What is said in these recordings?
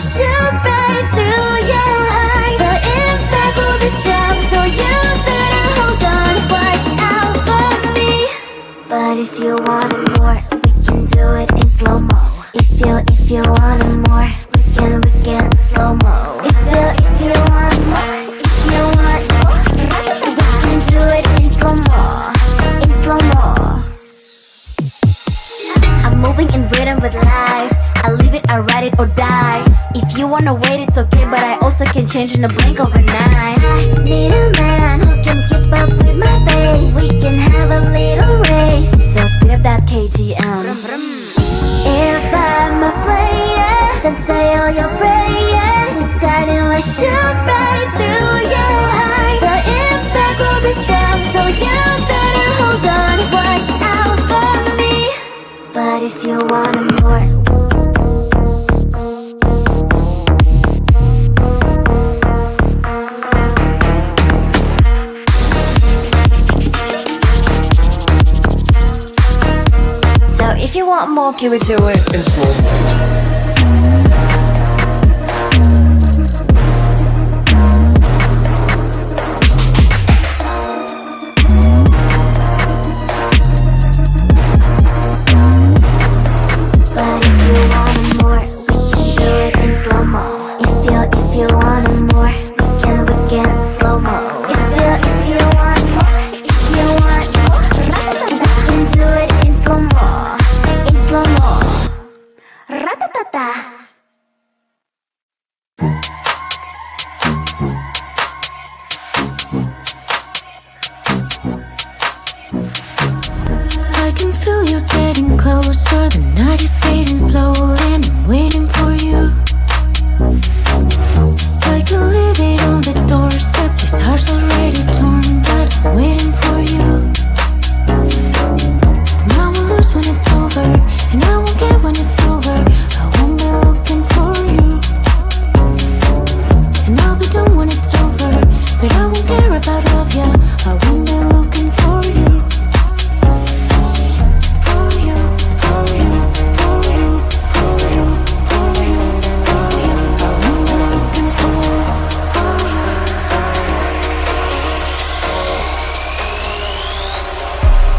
shoot right through your heart. The impact will be strong, so you better hold on. Watch out for me. But if you want it more, we can do it in slow-mo. If you want it more, we can slow-mo. If you want more, we can do it in slow-mo. In slow-mo. I'm moving in rhythm with life. I leave it, I ride it or die. If you wanna wait, it's okay, but I also can change in a blink overnight. I need a man who can keep up with my pace. We can have a little race, so speed up that KTM. If I'm a player, then say all your prayers. It's starting to shoot right through your heart. The impact will be strong, so you better hold on. Watch out for me. But if you want it more, if you want more, give it to it in slow-mo. But if you want more, we can do it in slow-mo. If you want more, we can slow-mo. If you want more, we can do it in slow-mo. Slow-mo. Ratatata. I can feel you getting closer. The night is fading slowly and I'm waiting for you. I can leave it on the doorstep. This heart's already torn, but I'm waiting for you. Now I lose when it's over, and I won't get when it's over. I won't be looking for you, and I'll be done when it's over. But I won't care about love, yeah. I won't be looking for you. For you, for you, for you, for you, for you, for you. I won't be looking for you.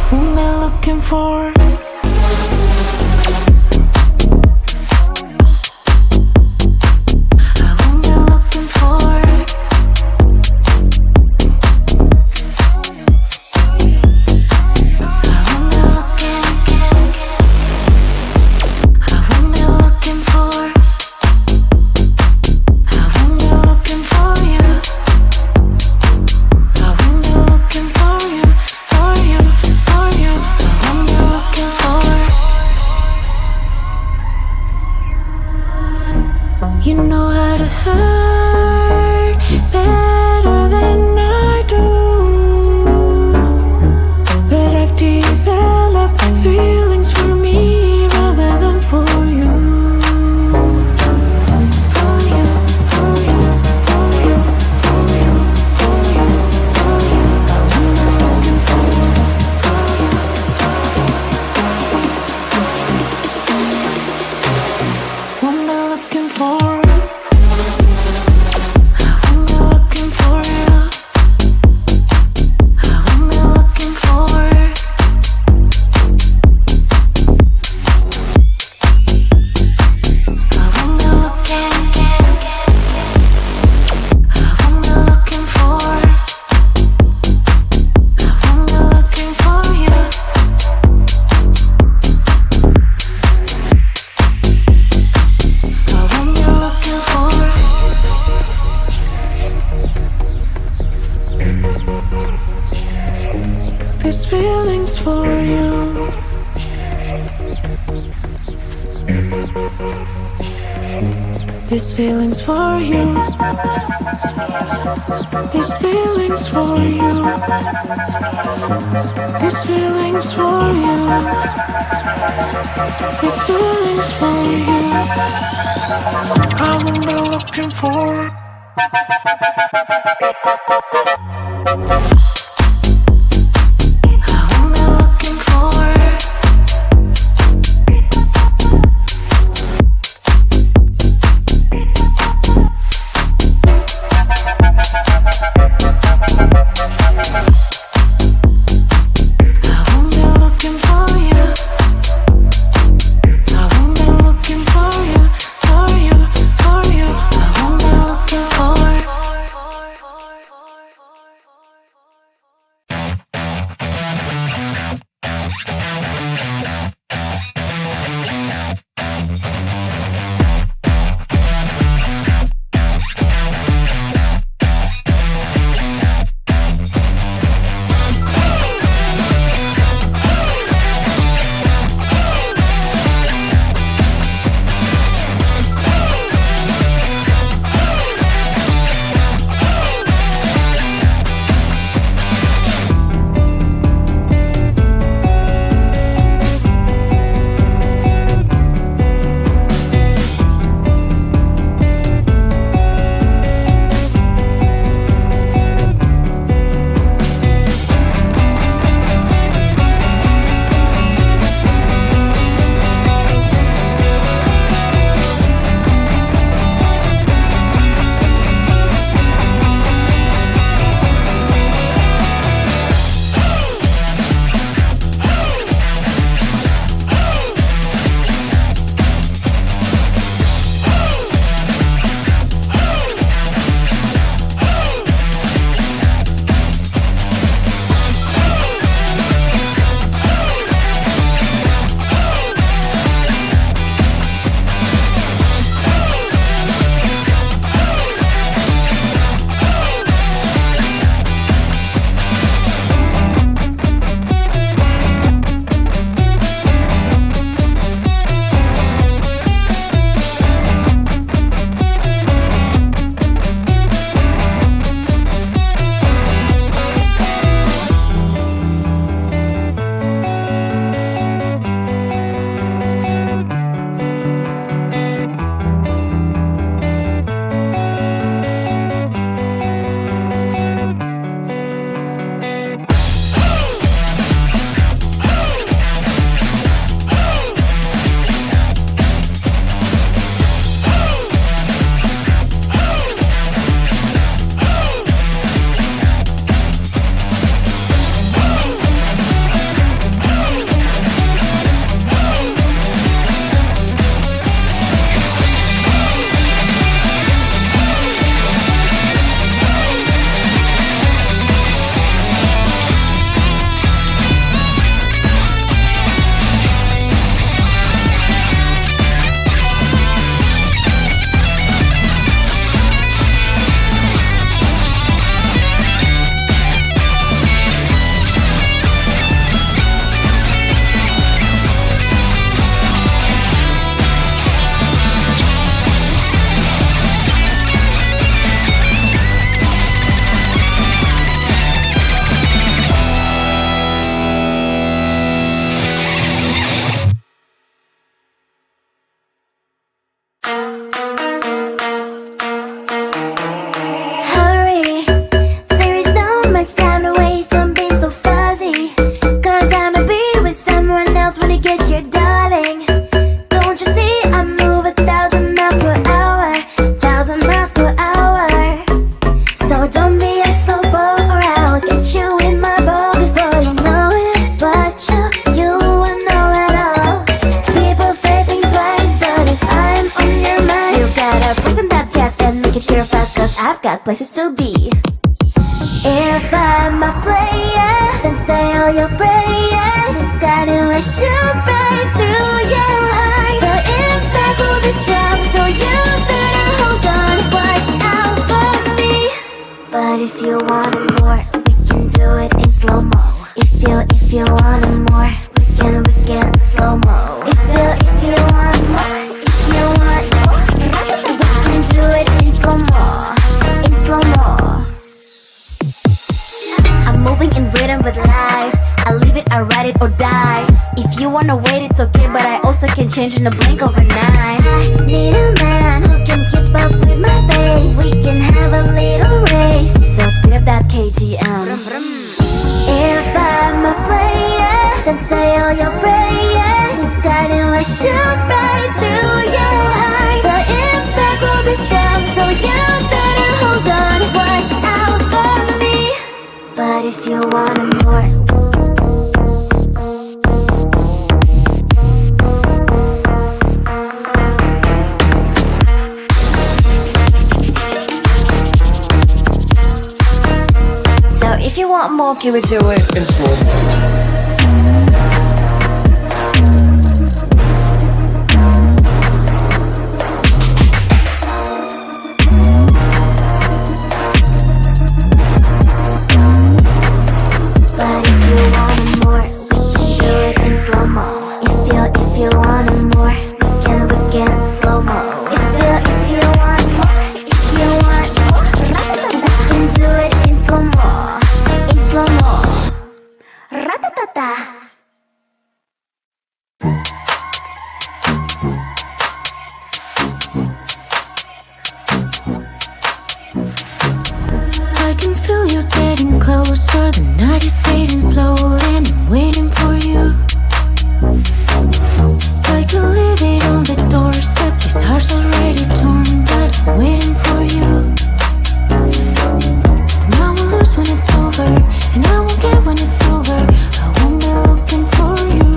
Who am I looking for? You know how to hurt better than I do, but I've developed feelings for me rather than for you. For you, for you, for you, for you, for you, for you. I'm looking for you. What am I looking for? These feelings for you. These feelings for you. These feelings for you. These feelings for you. These feelings for you. I'm not looking for. bad places to be. If I'm a player, then say all your prayers. It's gotta shoot right through your heart. The impact will be strong, so you better hold on. Watch out for me. But if you want it more, we can do it in slow-mo. If you want it more, we can slow-mo. If you want more, we can do it in slow-mo. In slow-mo. I'm moving in rhythm with life. I leave it, I ride it or die. If you wanna wait, it's okay, but I also can change in a blink overnight. I need a man who can keep up with my pace. We can have a little race, so speed up that KTM. If I'm a player, then say all your prayers. It's gotta shoot right through your heart. The impact will be strong, so you better hold on. Watch out for me. But if you want it more, so if you want more, can we do it in slow-mo? I can feel you getting closer. The night is fading slowly and I'm waiting for you. I can leave it on the doorstep. This heart's already torn, but I'm waiting for you. And I will lose when it's over, and I won't get when it's over. I won't be looking for you.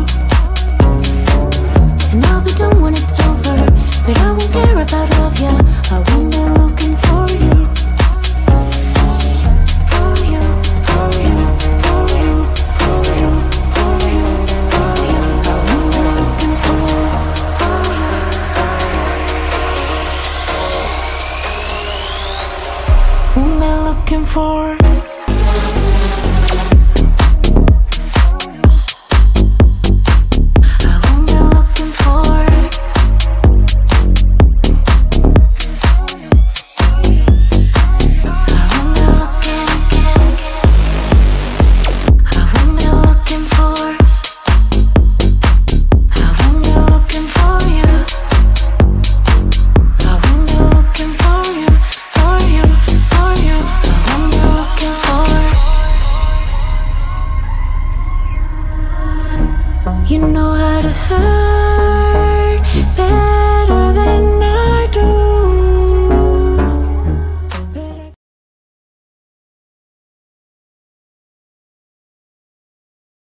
And I'll be done when it's over, but I won't care about love, yeah. I won't be looking for you. Looking for you know how to hurt.